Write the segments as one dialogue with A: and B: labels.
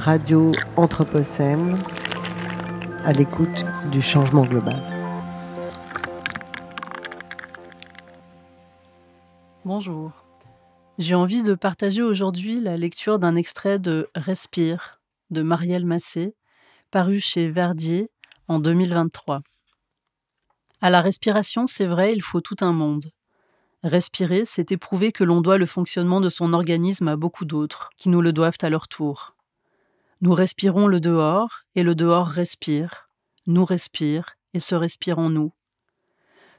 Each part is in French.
A: Radio Anthropocène, à l'écoute du changement global.
B: Bonjour. J'ai envie de partager aujourd'hui la lecture d'un extrait de Respire de Marielle Massé, paru chez Verdier en 2023. À la respiration, c'est vrai, il faut tout un monde. Respirer, c'est éprouver que l'on doit le fonctionnement de son organisme à beaucoup d'autres, qui nous le doivent à leur tour. Nous respirons le dehors, et le dehors respire, nous respire, et se respire en nous.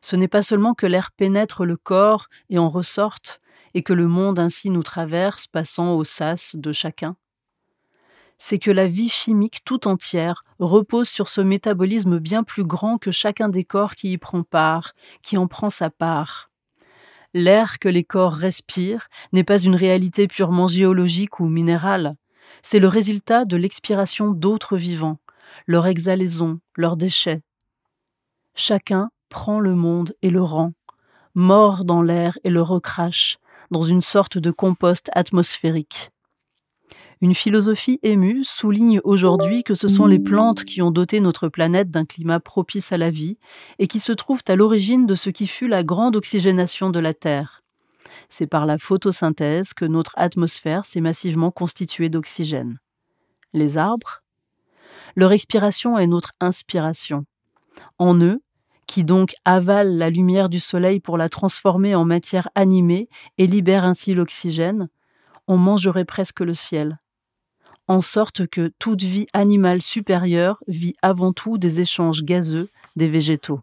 B: Ce n'est pas seulement que l'air pénètre le corps et en ressorte, et que le monde ainsi nous traverse, passant au sas de chacun. C'est que la vie chimique tout entière repose sur ce métabolisme bien plus grand que chacun des corps qui y prend part, qui en prend sa part. L'air que les corps respirent n'est pas une réalité purement géologique ou minérale. C'est le résultat de l'expiration d'autres vivants, leur exhalaison, leurs déchets. Chacun prend le monde et le rend, mord dans l'air et le recrache, dans une sorte de compost atmosphérique. Une philosophie émue souligne aujourd'hui que ce sont les plantes qui ont doté notre planète d'un climat propice à la vie et qui se trouvent à l'origine de ce qui fut la grande oxygénation de la Terre. C'est par la photosynthèse que notre atmosphère s'est massivement constituée d'oxygène. Les arbres, leur expiration est notre inspiration. En eux, qui donc avalent la lumière du soleil pour la transformer en matière animée et libèrent ainsi l'oxygène, on mangerait presque le ciel. En sorte que toute vie animale supérieure vit avant tout des échanges gazeux des végétaux.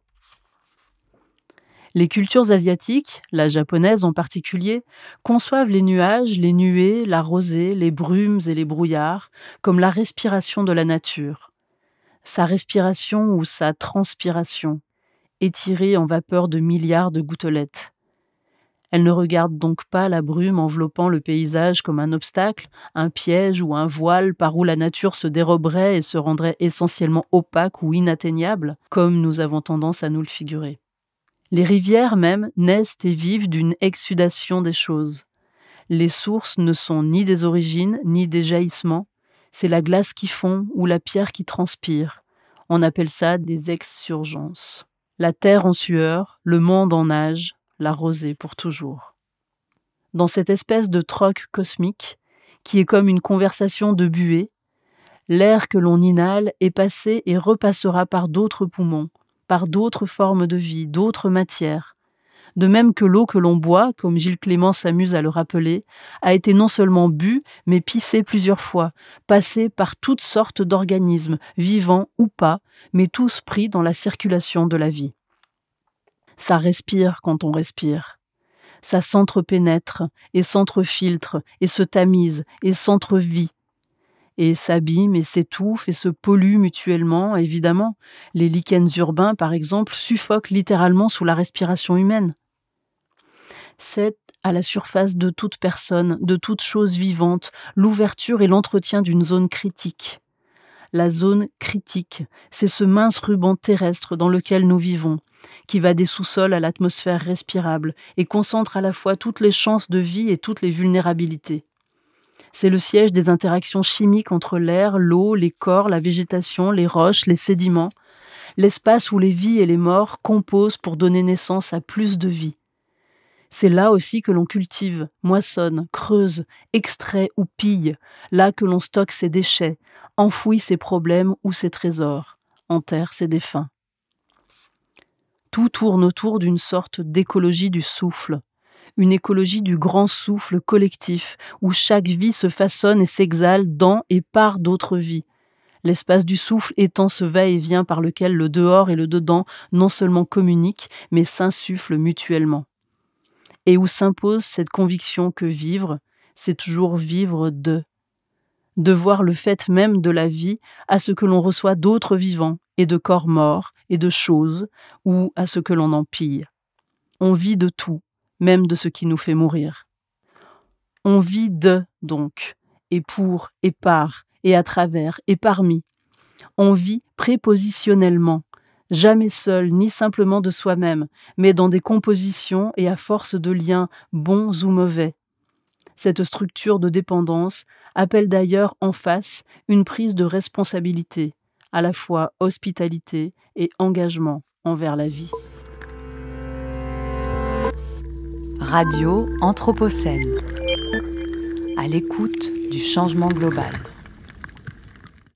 B: Les cultures asiatiques, la japonaise en particulier, conçoivent les nuages, les nuées, la rosée, les brumes et les brouillards comme la respiration de la nature. Sa respiration ou sa transpiration, étirée en vapeur de milliards de gouttelettes. Elle ne regarde donc pas la brume enveloppant le paysage comme un obstacle, un piège ou un voile par où la nature se déroberait et se rendrait essentiellement opaque ou inatteignable, comme nous avons tendance à nous le figurer. Les rivières même naissent et vivent d'une exsudation des choses. Les sources ne sont ni des origines, ni des jaillissements, c'est la glace qui fond ou la pierre qui transpire. On appelle ça des exsurgences. La terre en sueur, le monde en nage, la rosée pour toujours. Dans cette espèce de troc cosmique, qui est comme une conversation de buée, l'air que l'on inhale est passé et repassera par d'autres poumons, par d'autres formes de vie, d'autres matières. De même que l'eau que l'on boit, comme Gilles Clément s'amuse à le rappeler, a été non seulement bue, mais pissée plusieurs fois, passée par toutes sortes d'organismes, vivants ou pas, mais tous pris dans la circulation de la vie. Ça respire quand on respire. Ça s'entrepénètre et s'entrefiltre et se tamise et s'entrevit. Et s'abîme et s'étouffe et se pollue mutuellement, évidemment. Les lichens urbains, par exemple, suffoquent littéralement sous la respiration humaine. C'est à la surface de toute personne, de toute chose vivante, l'ouverture et l'entretien d'une zone critique. La zone critique, c'est ce mince ruban terrestre dans lequel nous vivons, qui va des sous-sols à l'atmosphère respirable et concentre à la fois toutes les chances de vie et toutes les vulnérabilités. C'est le siège des interactions chimiques entre l'air, l'eau, les corps, la végétation, les roches, les sédiments, l'espace où les vies et les morts composent pour donner naissance à plus de vie. C'est là aussi que l'on cultive, moissonne, creuse, extrait ou pille, là que l'on stocke ses déchets, enfouit ses problèmes ou ses trésors, enterre ses défunts. Tout tourne autour d'une sorte d'écologie du souffle, une écologie du grand souffle collectif, où chaque vie se façonne et s'exhale dans et par d'autres vies. L'espace du souffle étant ce va-et-vient par lequel le dehors et le dedans non seulement communiquent, mais s'insufflent mutuellement. Et où s'impose cette conviction que vivre, c'est toujours vivre de voir le fait même de la vie à ce que l'on reçoit d'autres vivants et de corps morts et de choses, ou à ce que l'on en pille. On vit de tout, même de ce qui nous fait mourir. On vit de, donc, et pour, et par, et à travers, et parmi. On vit prépositionnellement, jamais seul, ni simplement de soi-même, mais dans des compositions et à force de liens bons ou mauvais. Cette structure de dépendance appelle d'ailleurs en face une prise de responsabilité, à la fois hospitalité et engagement envers la vie.
C: Radio Anthropocène, à l'écoute du changement global.